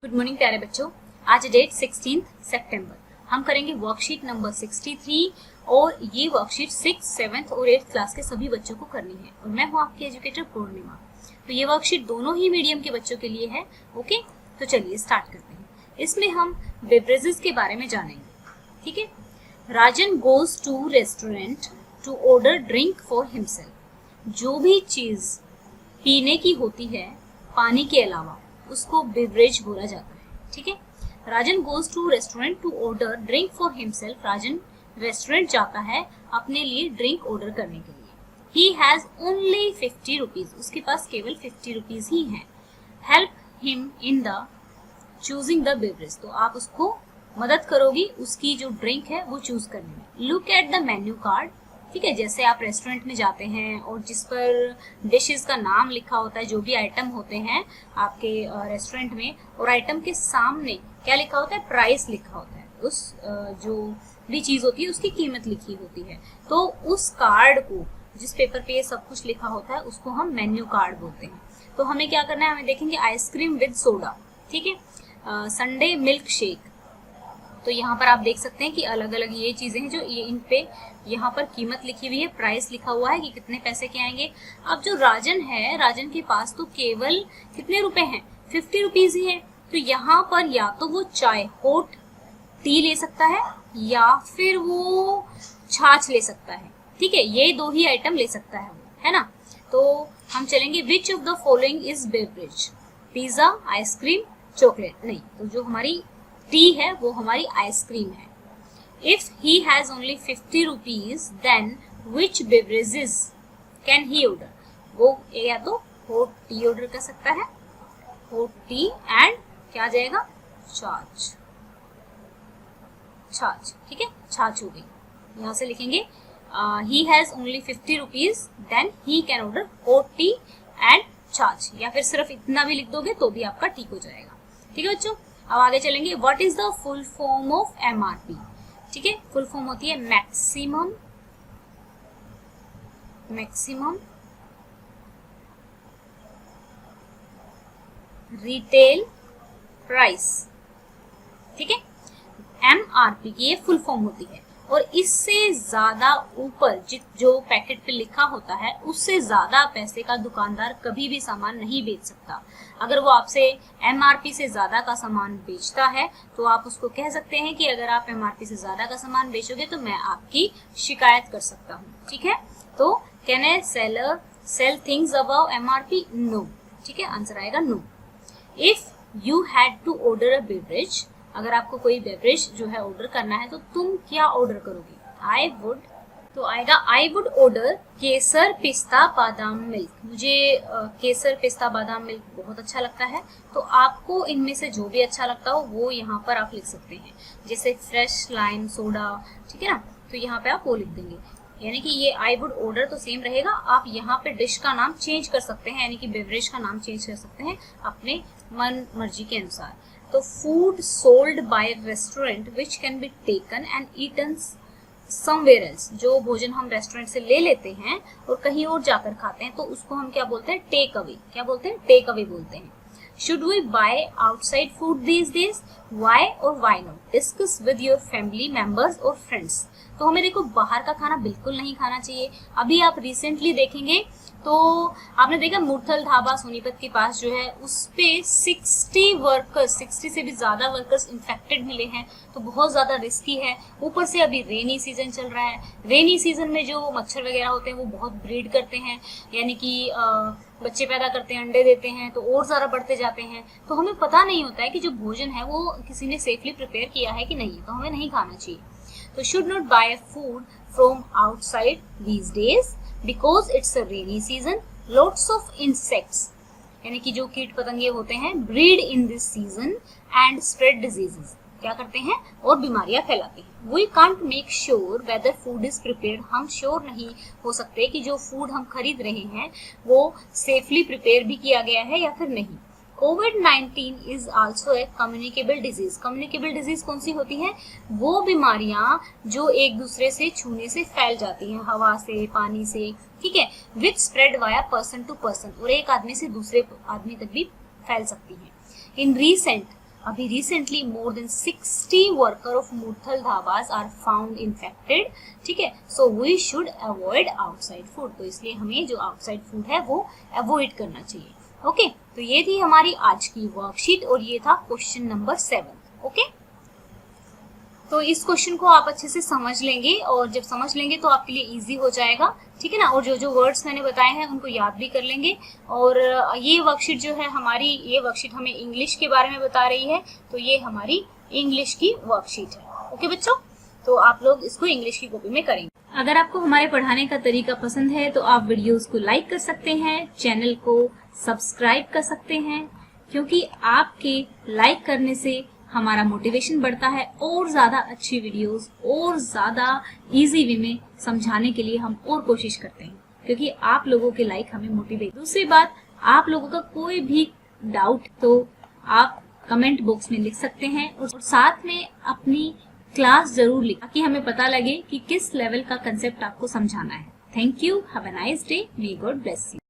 Good morning प्यारे बच्चों। आज डेट 16 सितंबर। हम करेंगे वर्कशीट नंबर 63 और ये वर्कशीट 6, 7 और 8 क्लास के सभी बच्चों को करनी है और मैं हूँ आपकी एजुकेटर पूर्णिमा। तो ये वर्कशीट दोनों ही मीडियम के बच्चों के लिए है। ओके, तो चलिए स्टार्ट करते हैं। इसमें हम बेवरेजेस के बारे में जानेंगे। ठीक है। Rajan goes to restaurant to order drink for himself. जो भी चीज पीने की होती है पानी के अलावा उसको बेवरेज बोला जाता है। ठीक है। Rajan goes to restaurant to order drink for himself. Rajan restaurant जाता है अपने लिए ड्रिंक ऑर्डर करने के लिए। He has only 50 rupees. उसके पास केवल 50 रुपीज ही हैं। Help him in the choosing the beverage. तो आप उसको मदद करोगी उसकी जो ड्रिंक है वो चूज करने में। Look at the menu card. ठीक है। जैसे आप रेस्टोरेंट में जाते हैं और जिस पर डिशेस का नाम लिखा होता है, जो भी आइटम होते हैं आपके रेस्टोरेंट में, और आइटम के सामने क्या लिखा होता है, प्राइस लिखा होता है। उस जो भी चीज होती है उसकी कीमत लिखी होती है। तो उस कार्ड को, जिस पेपर पे ये सब कुछ लिखा होता है, उसको हम मेन्यू कार्ड बोलते हैं। तो हमें क्या करना है, हमें देखेंगे आइसक्रीम विद सोडा। ठीक है। Sunday milk shake. तो यहाँ पर आप देख सकते हैं कि अलग अलग ये चीजें हैं जो ये इन पे यहाँ पर कीमत लिखी हुई है, प्राइस लिखा हुआ है कि कितने पैसे के आएंगे। अब जो राजन है, राजन के पास तो केवल कितने रुपए हैं, 50 रुपीज ही है। तो यहाँ पर या तो वो चाय हॉट टी ले सकता है या फिर वो छाछ ले सकता है। ठीक है, ये दो ही आइटम ले सकता है वो, है ना। तो हम चलेंगे which of the following is beverage. Pizza, ice cream, chocolate. नहीं, तो जो हमारी टी है वो हमारी आइसक्रीम है। If he has only 50 rupees, then which beverages can he order? वो या तो hot tea ऑर्डर कर सकता है, hot tea and क्या आ जाएगा, छाछ। छाछ। ठीक है, छाछ हो गई। यहाँ से लिखेंगे he has only 50 rupees, then he can order hot tea and छाछ, या फिर सिर्फ इतना भी लिख दोगे तो भी आपका ठीक हो जाएगा। ठीक है बच्चों, अब आगे चलेंगे। What is the full form of MRP. ठीक है, फुल फॉर्म होती है मैक्सिमम रिटेल प्राइस। ठीक है, एमआरपी की ये फुल फॉर्म होती है। और इससे ज्यादा ऊपर जो पैकेट पे लिखा होता है उससे ज्यादा पैसे का दुकानदार कभी भी सामान नहीं बेच सकता। अगर वो आपसे एमआरपी से ज्यादा का सामान बेचता है तो आप उसको कह सकते हैं कि अगर आप एमआरपी से ज्यादा का सामान बेचोगे तो मैं आपकी शिकायत कर सकता हूँ। ठीक है, तो can a seller sell things above MRP? No. ठीक है, आंसर आएगा no. If you had to order a beverage, अगर आपको कोई बेवरेज जो है ऑर्डर करना है तो तुम क्या ऑर्डर करोगे? आई वुड, तो आएगा आई वुड ऑर्डर केसर पिस्ता बादाम मिल्क। मुझे केसर पिस्ता बादाम मिल्क बहुत अच्छा लगता है। तो आपको इनमें से जो भी अच्छा लगता हो वो यहाँ पर आप लिख सकते हैं, जैसे फ्रेश लाइम सोडा। ठीक है ना, तो यहाँ पे आप वो लिख देंगे। यानी कि ये आई वुड ऑर्डर तो सेम रहेगा, आप यहाँ पे डिश का नाम चेंज कर सकते हैं, यानी कि बेवरेज का नाम चेंज कर सकते हैं अपने मन मर्जी के अनुसार। तो food sold by restaurant which can be taken and eaten somewhere else. जो भोजन हम रेस्टोरेंट से ले लेते हैं और कहीं और जाकर खाते हैं तो उसको हम क्या बोलते हैं? Take away. क्या बोलते हैं? टेक अवे बोलते हैं। Should we buy outside food these days? Why or why not? Discuss with your family members or friends. तो हमें देखो बाहर का खाना बिल्कुल नहीं खाना चाहिए। अभी आप रिसेंटली देखेंगे तो आपने देखा मुरथल ढाबा सोनीपत के पास जो है उस पे 60 से भी ज्यादा वर्कर्स इन्फेक्टेड मिले हैं। तो बहुत ज्यादा रिस्की है। ऊपर से अभी रेनी सीजन चल रहा है। रेनी सीजन में जो मच्छर वगैरह होते हैं वो बहुत ब्रीड करते हैं, यानी कि बच्चे पैदा करते हैं, अंडे देते हैं, तो और ज्यादा बढ़ते जाते हैं। तो हमें पता नहीं होता है कि जो भोजन है वो किसी ने सेफली प्रिपेयर किया है कि नहीं, तो हमें नहीं खाना चाहिए। तो should not buy food from outside these days because it's a rainy season. Lots of insects, यानी कि जो कीट पतंगे होते हैं, breed in this season and spread diseases. क्या करते हैं? और बीमारियां फैलाते हैं। We can't make sure whether food is prepared. हम श्योर नहीं हो सकते कि जो फूड हम खरीद रहे हैं वो सेफली प्रिपेयर भी किया गया है या फिर नहीं। कोविड-19 is also a communicable disease. Communicable disease कौन सी होती है? वो बीमारियां जो एक दूसरे से छूने से फैल जाती हैं, हवा से, पानी से। ठीक है, which spread via person to person, और एक आदमी से दूसरे आदमी तक भी फैल सकती है। इन रीसेंट अभी recently more than 60 worker of Murthal dhabas are found infected, ठीक है। So we should avoid outside food, तो इसलिए हमें जो आउटसाइड फूड है वो अवॉइड करना चाहिए। ओके, तो ये थी हमारी आज की वर्कशीट और ये था क्वेश्चन नंबर 7। ओके, तो इस क्वेश्चन को आप अच्छे से समझ लेंगे और जब समझ लेंगे तो आपके लिए इजी हो जाएगा, ठीक है ना। और जो जो वर्ड्स मैंने बताए हैं उनको याद भी कर लेंगे। और ये वर्कशीट जो है हमारी, ये वर्कशीट हमें इंग्लिश के बारे में बता रही है, तो ये हमारी इंग्लिश की वर्कशीट है। ओके बच्चों, तो आप लोग इसको इंग्लिश की कॉपी में करेंगे। अगर आपको हमारे पढ़ाने का तरीका पसंद है तो आप वीडियोस को लाइक कर सकते हैं, चैनल को सब्सक्राइब कर सकते हैं, क्योंकि आपके लाइक करने से हमारा मोटिवेशन बढ़ता है और ज्यादा अच्छी वीडियोस और ज्यादा इजी वे में समझाने के लिए हम और कोशिश करते हैं, क्योंकि आप लोगों के लाइक हमें मोटिवेट। दूसरी बात, आप लोगों का कोई भी डाउट तो आप कमेंट बॉक्स में लिख सकते हैं और साथ में अपनी क्लास जरूर लिखें ताकि हमें पता लगे कि किस लेवल का कंसेप्ट आपको समझाना है। Thank you, have a nice day, may God bless you.